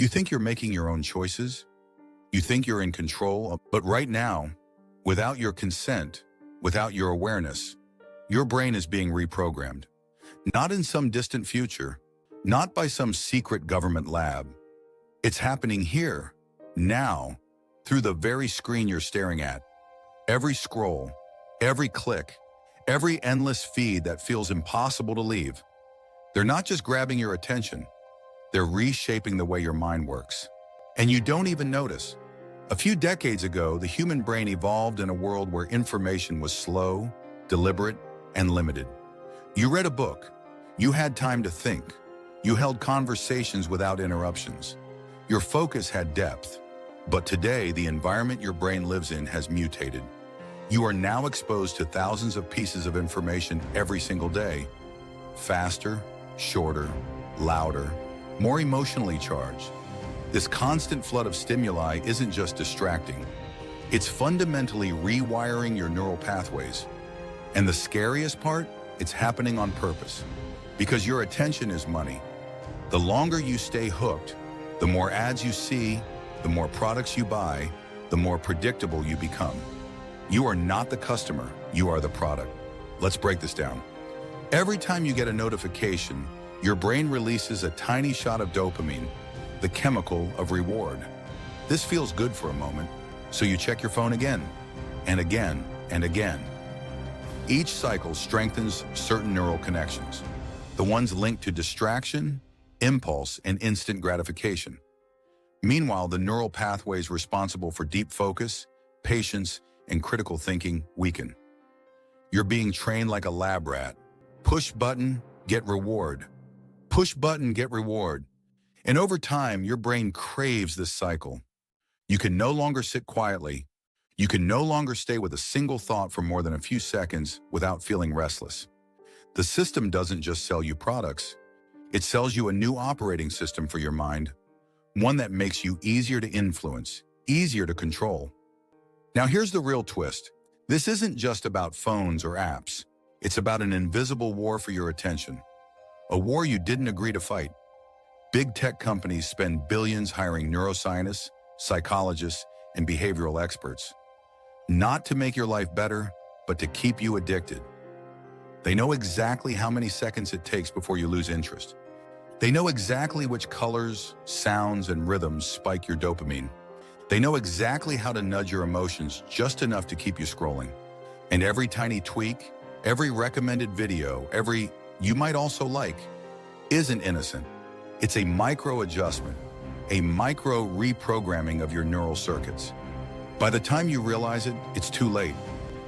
You think you're making your own choices? You think you're in control, but right now, without your consent, without your awareness, your brain is being reprogrammed. Not in some distant future, not by some secret government lab. It's happening here, now, through the very screen you're staring at. Every scroll, every click, every endless feed that feels impossible to leave. They're not just grabbing your attention, they're reshaping the way your mind works. And you don't even notice. A few decades ago, the human brain evolved in a world where information was slow, deliberate, and limited. You read a book. You had time to think. You held conversations without interruptions. Your focus had depth. But today, the environment your brain lives in has mutated. You are now exposed to thousands of pieces of information every single day. Faster, shorter, louder, more emotionally charged. This constant flood of stimuli isn't just distracting. It's fundamentally rewiring your neural pathways. And the scariest part, it's happening on purpose. Because your attention is money. The longer you stay hooked, the more ads you see, the more products you buy, the more predictable you become. You are not the customer, you are the product. Let's break this down. Every time you get a notification, your brain releases a tiny shot of dopamine, the chemical of reward. This feels good for a moment, so you check your phone again, and again, and again. Each cycle strengthens certain neural connections, the ones linked to distraction, impulse, and instant gratification. Meanwhile, the neural pathways responsible for deep focus, patience, and critical thinking weaken. You're being trained like a lab rat. Push button, get reward. Push button, get reward. And over time, your brain craves this cycle. You can no longer sit quietly. You can no longer stay with a single thought for more than a few seconds without feeling restless. The system doesn't just sell you products. It sells you a new operating system for your mind, one that makes you easier to influence, easier to control. Now here's the real twist. This isn't just about phones or apps. It's about an invisible war for your attention. A war you didn't agree to fight. Big tech companies spend billions hiring neuroscientists, psychologists, and behavioral experts. Not to make your life better, but to keep you addicted. They know exactly how many seconds it takes before you lose interest. They know exactly which colors, sounds, and rhythms spike your dopamine. They know exactly how to nudge your emotions just enough to keep you scrolling. And every tiny tweak, every recommended video, every "you might also like" isn't innocent. It's a micro adjustment, a micro reprogramming of your neural circuits. By the time you realize it, it's too late.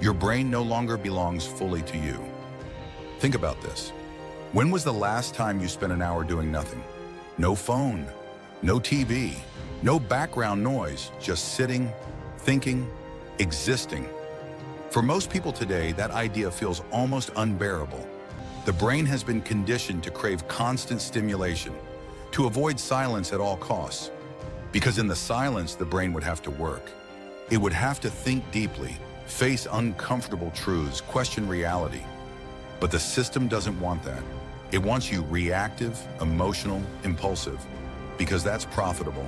Your brain no longer belongs fully to you. Think about this. When was the last time you spent an hour doing nothing? No phone, no TV, no background noise, just sitting, thinking, existing. For most people today, that idea feels almost unbearable. The brain has been conditioned to crave constant stimulation, to avoid silence at all costs. Because in the silence, the brain would have to work. It would have to think deeply, face uncomfortable truths, question reality. But the system doesn't want that. It wants you reactive, emotional, impulsive, because that's profitable.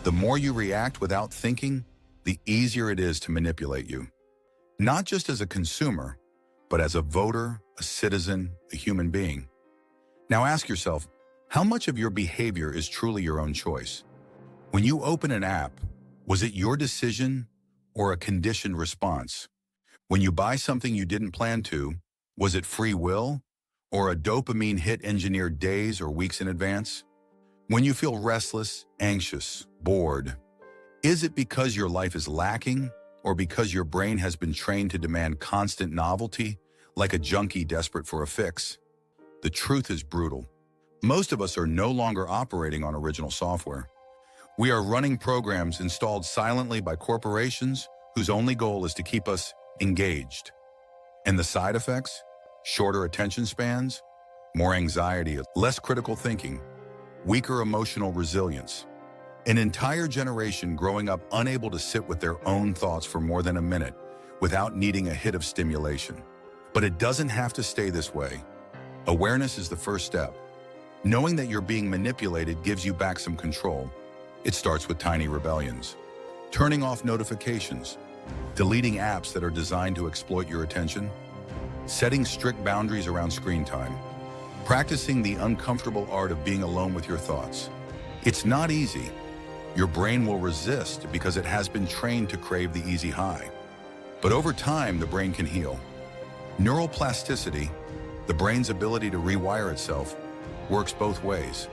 The more you react without thinking, the easier it is to manipulate you. Not just as a consumer, but as a voter, a citizen, a human being. Now ask yourself, how much of your behavior is truly your own choice? When you open an app, was it your decision or a conditioned response? When you buy something you didn't plan to, was it free will or a dopamine hit engineered days or weeks in advance? When you feel restless, anxious, bored, is it because your life is lacking or because your brain has been trained to demand constant novelty, like a junkie desperate for a fix? The truth is brutal. Most of us are no longer operating on original software. We are running programs installed silently by corporations whose only goal is to keep us engaged. And the side effects? Shorter attention spans, more anxiety, less critical thinking, weaker emotional resilience. An entire generation growing up unable to sit with their own thoughts for more than a minute without needing a hit of stimulation. But it doesn't have to stay this way. Awareness is the first step. Knowing that you're being manipulated gives you back some control. It starts with tiny rebellions. Turning off notifications, deleting apps that are designed to exploit your attention, setting strict boundaries around screen time, practicing the uncomfortable art of being alone with your thoughts. It's not easy. Your brain will resist because it has been trained to crave the easy high. But over time, the brain can heal. Neuroplasticity, the brain's ability to rewire itself, works both ways.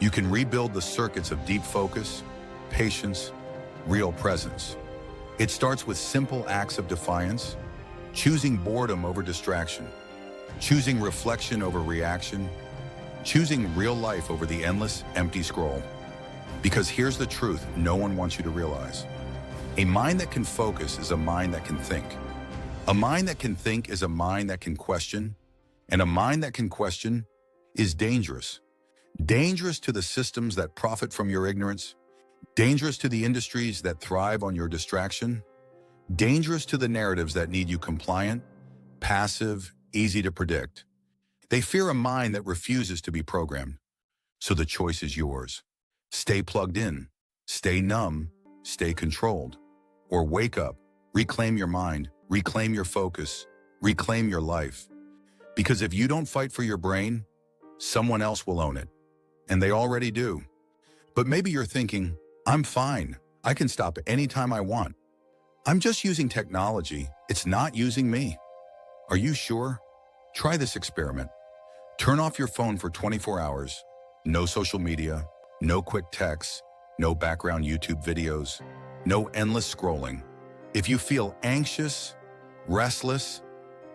You can rebuild the circuits of deep focus, patience, real presence. It starts with simple acts of defiance, choosing boredom over distraction, choosing reflection over reaction, choosing real life over the endless, empty scroll. Because here's the truth no one wants you to realize. A mind that can focus is a mind that can think. A mind that can think is a mind that can question, and a mind that can question is dangerous. Dangerous to the systems that profit from your ignorance, dangerous to the industries that thrive on your distraction, dangerous to the narratives that need you compliant, passive, easy to predict. They fear a mind that refuses to be programmed. So the choice is yours. Stay plugged in, stay numb, stay controlled, or wake up, reclaim your mind, reclaim your focus, reclaim your life. Because if you don't fight for your brain, someone else will own it. And they already do. But maybe you're thinking, I'm fine. I can stop anytime I want. I'm just using technology. It's not using me. Are you sure? Try this experiment. Turn off your phone for 24 hours. No social media, no quick texts, no background YouTube videos, no endless scrolling. If you feel anxious, restless,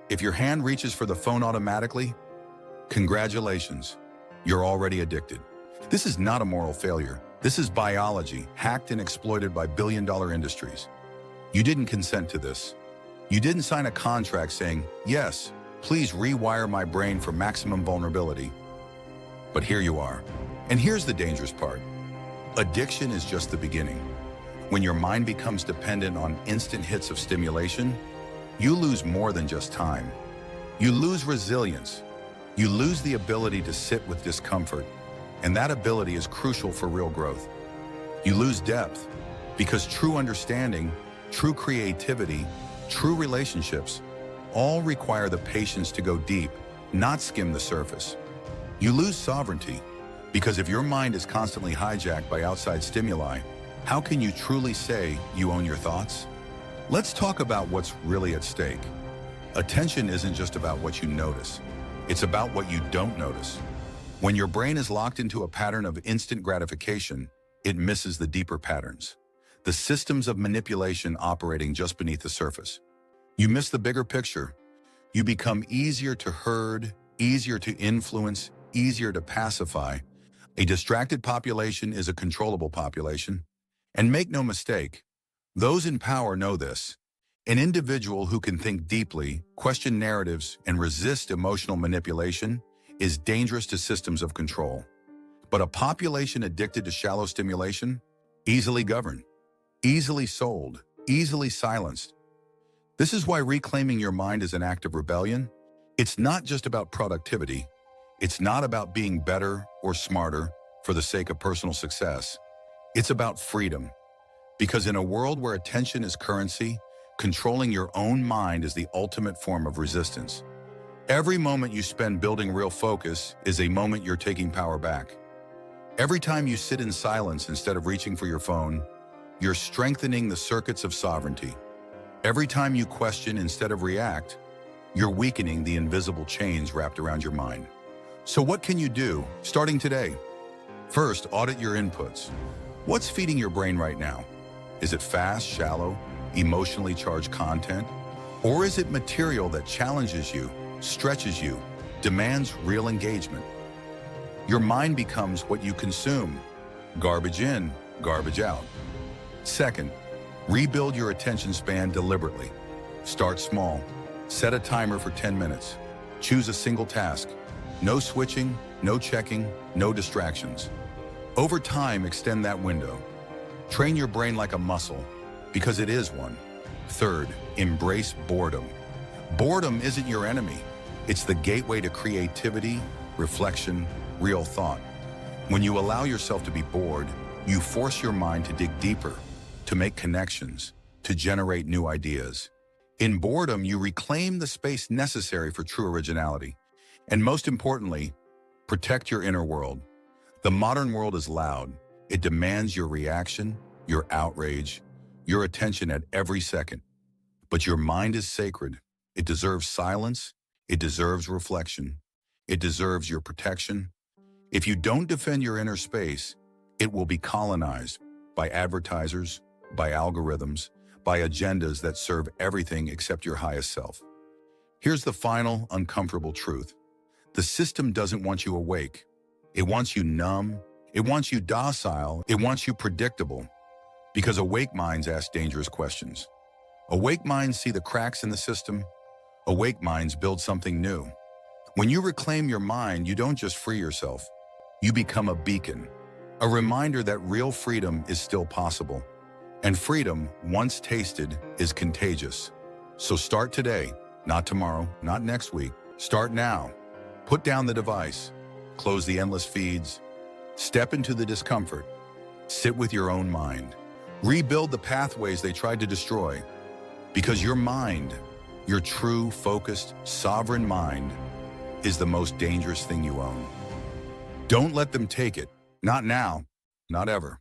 if your hand reaches for the phone automatically, congratulations, you're already addicted. This is not a moral failure. This is biology, hacked and exploited by billion-dollar industries. You didn't consent to this. You didn't sign a contract saying, yes, please rewire my brain for maximum vulnerability. But here you are. And here's the dangerous part. Addiction is just the beginning. When your mind becomes dependent on instant hits of stimulation, you lose more than just time. You lose resilience. You lose the ability to sit with discomfort, and that ability is crucial for real growth. You lose depth, because true understanding, true creativity, true relationships, all require the patience to go deep, not skim the surface. You lose sovereignty, because if your mind is constantly hijacked by outside stimuli, how can you truly say you own your thoughts? Let's talk about what's really at stake. Attention isn't just about what you notice. It's about what you don't notice. When your brain is locked into a pattern of instant gratification, it misses the deeper patterns, the systems of manipulation operating just beneath the surface. You miss the bigger picture. You become easier to herd, easier to influence, easier to pacify. A distracted population is a controllable population. And make no mistake, those in power know this. An individual who can think deeply, question narratives, and resist emotional manipulation is dangerous to systems of control. But a population addicted to shallow stimulation, easily governed, easily sold, easily silenced. This is why reclaiming your mind is an act of rebellion. It's not just about productivity. It's not about being better or smarter for the sake of personal success. It's about freedom. Because in a world where attention is currency, controlling your own mind is the ultimate form of resistance. Every moment you spend building real focus is a moment you're taking power back. Every time you sit in silence instead of reaching for your phone, you're strengthening the circuits of sovereignty. Every time you question instead of react, you're weakening the invisible chains wrapped around your mind. So what can you do, starting today? First, audit your inputs. What's feeding your brain right now? Is it fast, shallow, emotionally charged content? Or is it material that challenges you, stretches you, demands real engagement? Your mind becomes what you consume. Garbage in, garbage out. Second, rebuild your attention span deliberately. Start small. Set a timer for 10 minutes. Choose a single task. No switching, no checking, no distractions. Over time, extend that window. Train your brain like a muscle, because it is one. Third, embrace boredom. Boredom isn't your enemy. It's the gateway to creativity, reflection, real thought. When you allow yourself to be bored, You force your mind to dig deeper, to make connections, to generate new ideas. In boredom, you reclaim the space necessary for true originality. And most importantly, protect your inner world. The modern world is loud. It demands your reaction, your outrage, your attention at every second. But your mind is sacred. It deserves silence. It deserves reflection. It deserves your protection. If you don't defend your inner space, it will be colonized by advertisers, by algorithms, by agendas that serve everything except your highest self. Here's the final, uncomfortable truth. The system doesn't want you awake. It wants you numb. It wants you docile. It wants you predictable. Because awake minds ask dangerous questions. Awake minds see the cracks in the system. Awake minds build something new. When you reclaim your mind, you don't just free yourself. You become a beacon, a reminder that real freedom is still possible. And freedom, once tasted, is contagious. So start today, not tomorrow, not next week. Start now. Put down the device. Close the endless feeds. Step into the discomfort. Sit with your own mind. Rebuild the pathways they tried to destroy. Because your mind, your true, focused, sovereign mind, is the most dangerous thing you own. Don't let them take it. Not now, not ever.